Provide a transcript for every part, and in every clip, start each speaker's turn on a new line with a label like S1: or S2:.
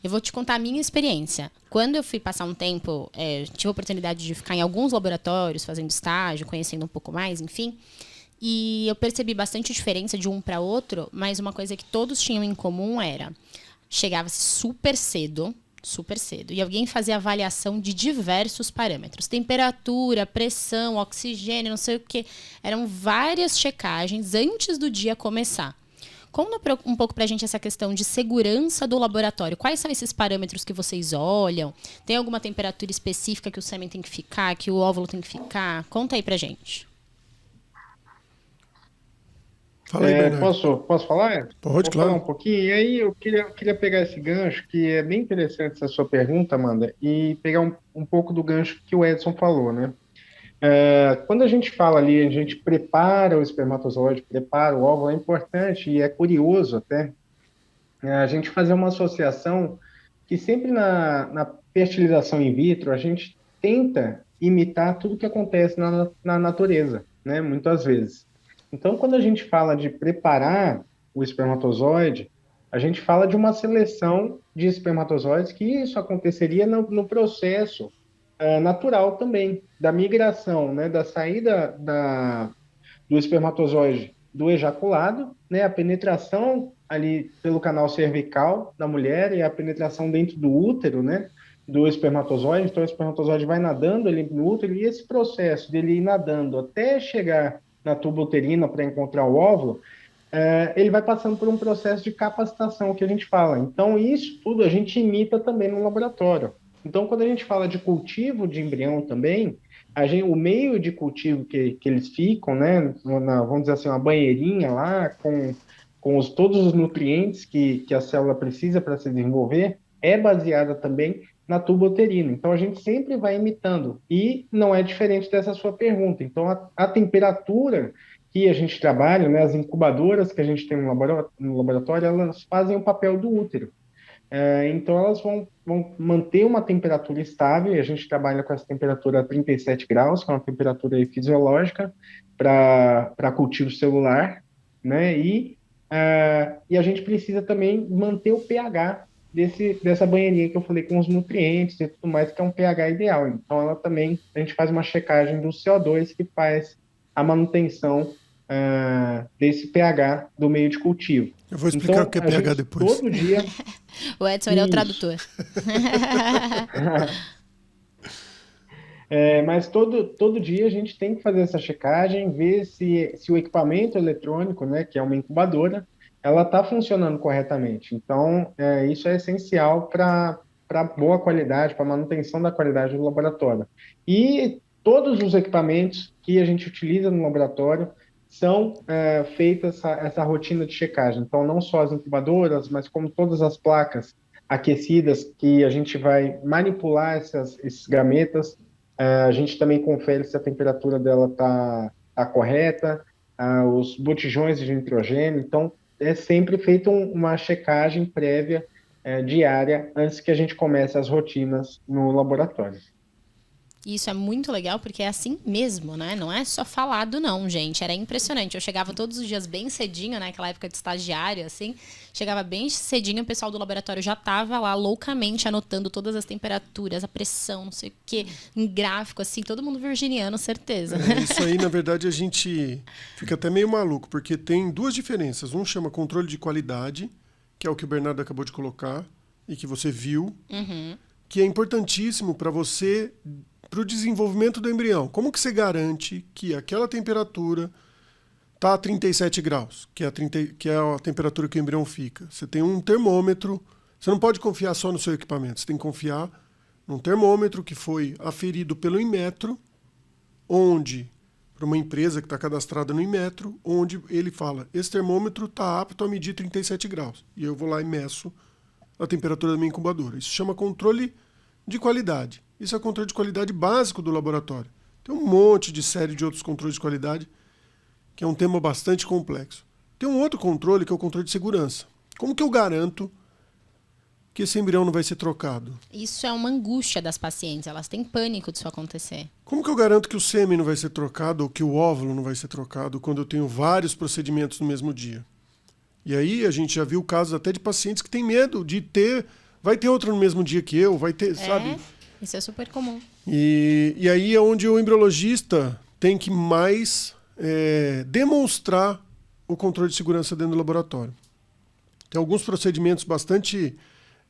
S1: Eu vou te contar a minha experiência. Quando eu fui passar um tempo, tive a oportunidade de ficar em alguns laboratórios, fazendo estágio, conhecendo um pouco mais, enfim. E eu percebi bastante diferença de um para outro, mas uma coisa que todos tinham em comum era... Chegava-se super cedo, e alguém fazia avaliação de diversos parâmetros. Temperatura, pressão, oxigênio, não sei o quê. Eram várias checagens antes do dia começar. Conta um pouco pra gente essa questão de segurança do laboratório. Quais são esses parâmetros que vocês olham? Tem alguma temperatura específica que o sêmen tem que ficar, que o óvulo tem que ficar? Conta aí pra gente.
S2: Fala aí, Bernardo.
S3: Posso falar?
S2: Pode,
S3: Vou falar um
S2: claro.
S3: pouquinho. E aí eu queria pegar esse gancho, que é bem interessante essa sua pergunta, Amanda, e pegar um pouco do gancho que o Edson falou, né? Quando a gente fala ali, a gente prepara o espermatozoide, prepara o óvulo, é importante e é curioso até a gente fazer uma associação que sempre na fertilização in vitro a gente tenta imitar tudo que acontece na natureza, né? Muitas vezes. Então, quando a gente fala de preparar o espermatozoide, a gente fala de uma seleção de espermatozoides que isso aconteceria no processo natural também, da migração, né? Da saída do espermatozoide do ejaculado, né, a penetração ali pelo canal cervical da mulher e a penetração dentro do útero, né, do espermatozoide. Então, o espermatozoide vai nadando ali no útero e esse processo dele ir nadando até chegar na tuba uterina para encontrar o óvulo, ele vai passando por um processo de capacitação que a gente fala. Então, isso tudo a gente imita também no laboratório. Então, quando a gente fala de cultivo de embrião também, o meio de cultivo que eles ficam, né, vamos dizer assim, uma banheirinha lá, com todos os nutrientes que a célula precisa para se desenvolver, é baseada também na tuba uterina. Então, a gente sempre vai imitando. E não é diferente dessa sua pergunta. Então, a temperatura que a gente trabalha, né, as incubadoras que a gente tem no laboratório, elas fazem o papel do útero. Então, elas vão manter uma temperatura estável, e a gente trabalha com essa temperatura a 37 graus, que é uma temperatura aí fisiológica para cultivo celular, né? E a gente precisa também manter o pH dessa banheirinha que eu falei, com os nutrientes e tudo mais, que é um pH ideal. Então, a gente faz uma checagem do CO2 que faz a manutenção desse pH do meio de cultivo.
S2: Eu vou explicar o
S3: Então,
S2: que é
S3: a
S2: pH
S3: gente
S2: depois.
S3: todo dia...
S1: O Edson ele é o tradutor.
S3: Mas todo dia a gente tem que fazer essa checagem, ver se o equipamento eletrônico, né, que é uma incubadora, ela está funcionando corretamente. Então, isso é essencial para boa qualidade, para manutenção da qualidade do laboratório. E todos os equipamentos que a gente utiliza no laboratório são feitas essa rotina de checagem. Então, não só as incubadoras, mas como todas as placas aquecidas que a gente vai manipular esses gametas. A gente também confere se a temperatura dela tá correta, os botijões de nitrogênio. Então, é sempre feita uma checagem prévia, diária, antes que a gente comece as rotinas no laboratório.
S1: E isso é muito legal porque é assim mesmo, né? Não é só falado não, gente. Era impressionante. Eu chegava todos os dias bem cedinho, né? Naquela época de estagiário, assim. Chegava bem cedinho, o pessoal do laboratório já tava lá loucamente anotando todas as temperaturas, a pressão, não sei o quê, em gráfico, assim. Todo mundo virginiano, certeza.
S2: Isso aí, na verdade, a gente fica até meio maluco, porque tem duas diferenças. Um chama controle de qualidade, que é o que o Bernardo acabou de colocar e que você viu, que é importantíssimo para você... para o desenvolvimento do embrião. Como que você garante que aquela temperatura está a 37 graus, que é a temperatura que o embrião fica? Você tem um termômetro, você não pode confiar só no seu equipamento, você tem que confiar num termômetro que foi aferido pelo Inmetro, onde, para uma empresa que está cadastrada no Inmetro, onde ele fala, esse termômetro está apto a medir 37 graus. E eu vou lá e meço a temperatura da minha incubadora. Isso chama controle de qualidade. Isso é o controle de qualidade básico do laboratório. Tem um monte de série de outros controles de qualidade, que é um tema bastante complexo. Tem um outro controle, que é o controle de segurança. Como que eu garanto que esse embrião não vai ser trocado?
S1: Isso é uma angústia das pacientes. Elas têm pânico disso acontecer.
S2: Como que eu garanto que o sêmen não vai ser trocado ou que o óvulo não vai ser trocado quando eu tenho vários procedimentos no mesmo dia? E aí a gente já viu casos até de pacientes que têm medo de ter vai ter outra no mesmo dia que eu, vai ter, sabe?
S1: Isso é super comum.
S2: E aí é onde o embriologista tem que mais demonstrar o controle de segurança dentro do laboratório. Tem alguns procedimentos bastante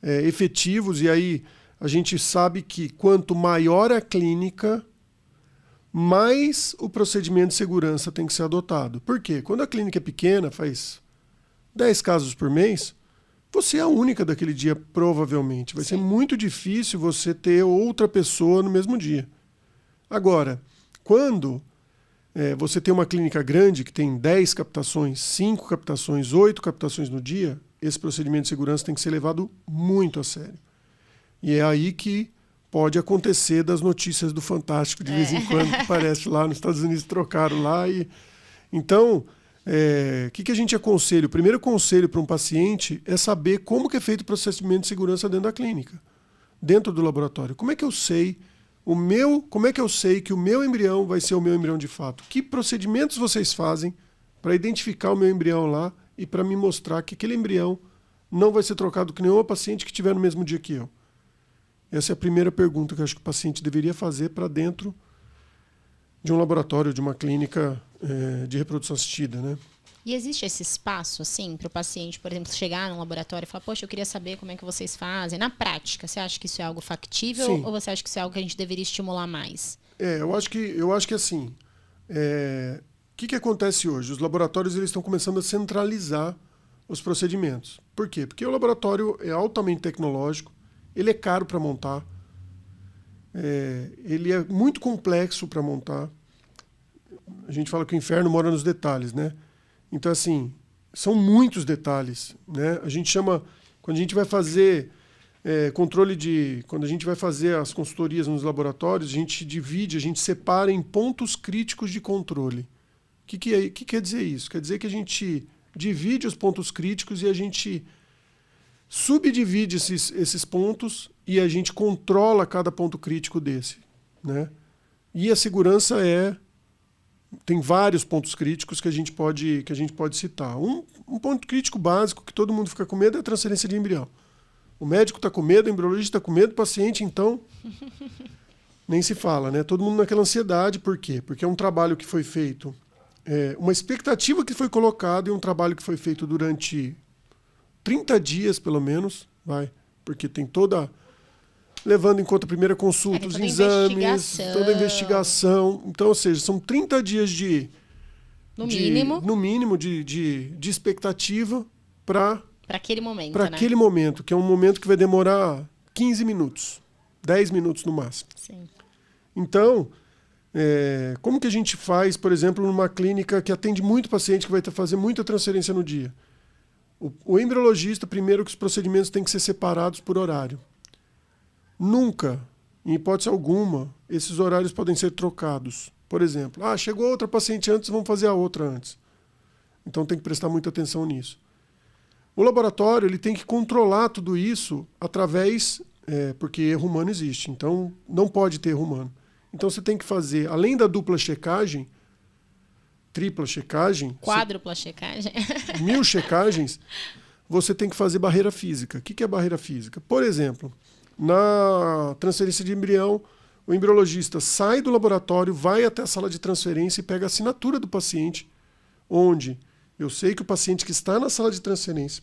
S2: efetivos, e aí a gente sabe que quanto maior a clínica, mais o procedimento de segurança tem que ser adotado. Por quê? Quando a clínica é pequena, faz 10 casos por mês, você é a única daquele dia, provavelmente. Vai ser muito difícil você ter outra pessoa no mesmo dia. Agora, quando você tem uma clínica grande, que tem 10 captações, 5 captações, 8 captações no dia, esse procedimento de segurança tem que ser levado muito a sério. E é aí que pode acontecer das notícias do Fantástico de vez em quando, que parece lá nos Estados Unidos, trocaram lá. Então, o que a gente aconselha? O primeiro conselho para um paciente é saber como que é feito o procedimento de segurança dentro da clínica, dentro do laboratório. Como é que eu sei que o meu embrião vai ser o meu embrião de fato? Que procedimentos vocês fazem para identificar o meu embrião lá e para me mostrar que aquele embrião não vai ser trocado com nenhuma paciente que estiver no mesmo dia que eu? Essa é a primeira pergunta que eu acho que o paciente deveria fazer para dentro de um laboratório, de uma clínica de reprodução assistida, né?
S1: E existe esse espaço, assim, para o paciente, por exemplo, chegar num laboratório e falar, poxa, eu queria saber como é que vocês fazem. Na prática, você acha que isso é algo factível?
S2: Sim.
S1: Ou você acha que isso é algo que a gente deveria estimular mais?
S2: Eu acho que assim, o que acontece hoje? Os laboratórios eles estão começando a centralizar os procedimentos. Por quê? Porque o laboratório é altamente tecnológico, ele é caro para montar, ele é muito complexo para montar. A gente fala que o inferno mora nos detalhes, né? Então, assim, são muitos detalhes, né? A gente chama, quando a gente vai fazer quando a gente vai fazer as consultorias nos laboratórios, a gente separa em pontos críticos de controle. O que quer dizer isso? Quer dizer que a gente divide os pontos críticos e a gente subdivide esses pontos e a gente controla cada ponto crítico desse, né? E a segurança tem vários pontos críticos que a gente pode citar. Um ponto crítico básico que todo mundo fica com medo é a transferência de embrião. O médico está com medo, o embriologista está com medo, o paciente, então, nem se fala, né? Todo mundo naquela ansiedade. Por quê? Porque é um trabalho que foi feito, uma expectativa que foi colocada e um trabalho que foi feito durante 30 dias, pelo menos, porque tem levando em conta a primeira consulta, os exames, toda a investigação. Então, ou seja, são 30 dias
S1: no
S2: mínimo de expectativa para
S1: aquele momento,
S2: para aquele momento, que é um momento que vai demorar 15 minutos, 10 minutos no máximo.
S1: Sim.
S2: Então, como que a gente faz, por exemplo, numa clínica que atende muito paciente, que vai fazer muita transferência no dia? O embriologista, primeiro que os procedimentos têm que ser separados por horário. Nunca, em hipótese alguma, esses horários podem ser trocados. Por exemplo, chegou outra paciente antes, vamos fazer a outra antes. Então tem que prestar muita atenção nisso. O laboratório ele tem que controlar tudo isso através, porque erro humano existe, então não pode ter erro humano. Então você tem que fazer, além da dupla checagem, tripla checagem,
S1: quádrupla checagem,
S2: 1000 checagens, você tem que fazer barreira física. O que é barreira física? Por exemplo, na transferência de embrião, o embriologista sai do laboratório, vai até a sala de transferência e pega a assinatura do paciente, onde eu sei que o paciente que está na sala de transferência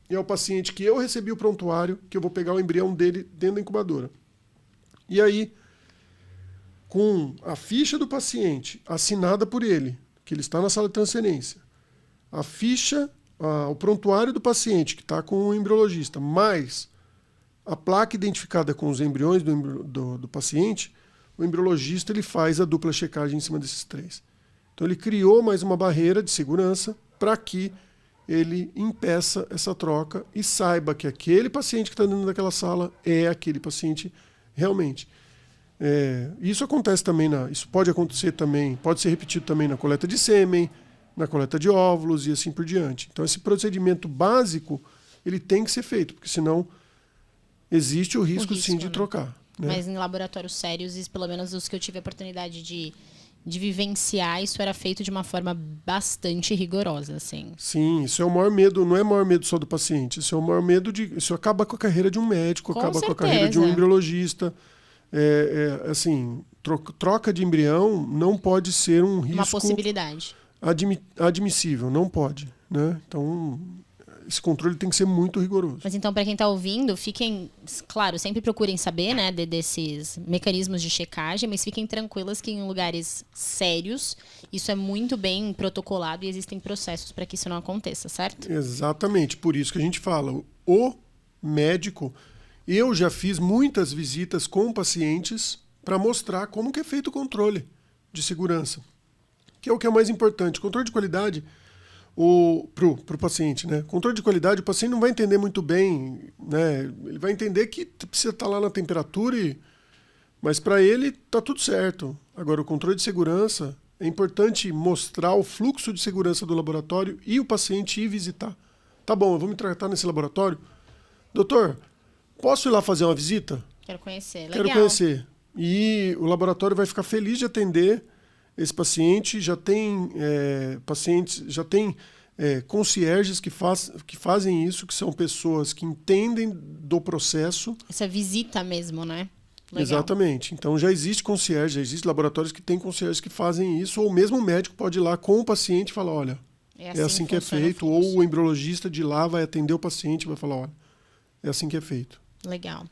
S2: é o paciente que eu recebi o prontuário, que eu vou pegar o embrião dele dentro da incubadora. E aí, com a ficha do paciente assinada por ele, que ele está na sala de transferência, a ficha, o prontuário do paciente que está com o embriologista, mais a placa identificada com os embriões do paciente, o embriologista ele faz a dupla checagem em cima desses 3. Então ele criou mais uma barreira de segurança para que ele impeça essa troca e saiba que aquele paciente que está dentro daquela sala é aquele paciente realmente. Isso acontece também, isso pode acontecer também, pode ser repetido também na coleta de sêmen, na coleta de óvulos e assim por diante. Então esse procedimento básico ele tem que ser feito, porque senão existe o risco sim de trocar. Né?
S1: Mas em laboratórios sérios, pelo menos os que eu tive a oportunidade de de vivenciar, isso era feito de uma forma bastante rigorosa, assim.
S2: Sim, isso é o maior medo, não é o maior medo só do paciente, isso é o maior medo de... Isso acaba com a carreira de um médico,
S1: Com
S2: acaba
S1: certeza.
S2: com a carreira de um embriologista. Assim, troca de embrião não pode ser um risco...
S1: Uma possibilidade.
S2: Admissível, não pode, né? Então, esse controle tem que ser muito rigoroso.
S1: Mas então, para quem está ouvindo, fiquem, claro, sempre procurem saber, né, desses mecanismos de checagem, mas fiquem tranquilas que em lugares sérios isso é muito bem protocolado e existem processos para que isso não aconteça, certo?
S2: Exatamente, por isso que a gente fala, o médico, eu já fiz muitas visitas com pacientes para mostrar como que é feito o controle de segurança, que é o que é mais importante. Controle de qualidade pro paciente, né? Controle de qualidade, o paciente não vai entender muito bem, né? Ele vai entender que precisa estar lá na temperatura, mas para ele tá tudo certo. Agora, o controle de segurança, é importante mostrar o fluxo de segurança do laboratório e o paciente ir visitar. Tá bom, eu vou me tratar nesse laboratório. Doutor, posso ir lá fazer uma visita?
S1: Quero conhecer, legal.
S2: Quero conhecer. E o laboratório vai ficar feliz de atender esse paciente. Já tem pacientes, já tem concierges que fazem isso, que são pessoas que entendem do processo.
S1: Essa visita mesmo, né? Legal.
S2: Exatamente. Então já existe concierge, já existem laboratórios que têm concierges que fazem isso, ou mesmo o médico pode ir lá com o paciente e falar, olha, é assim que é feito, ou o embriologista de lá vai atender o paciente e vai falar, olha, é assim que é feito.
S1: Legal.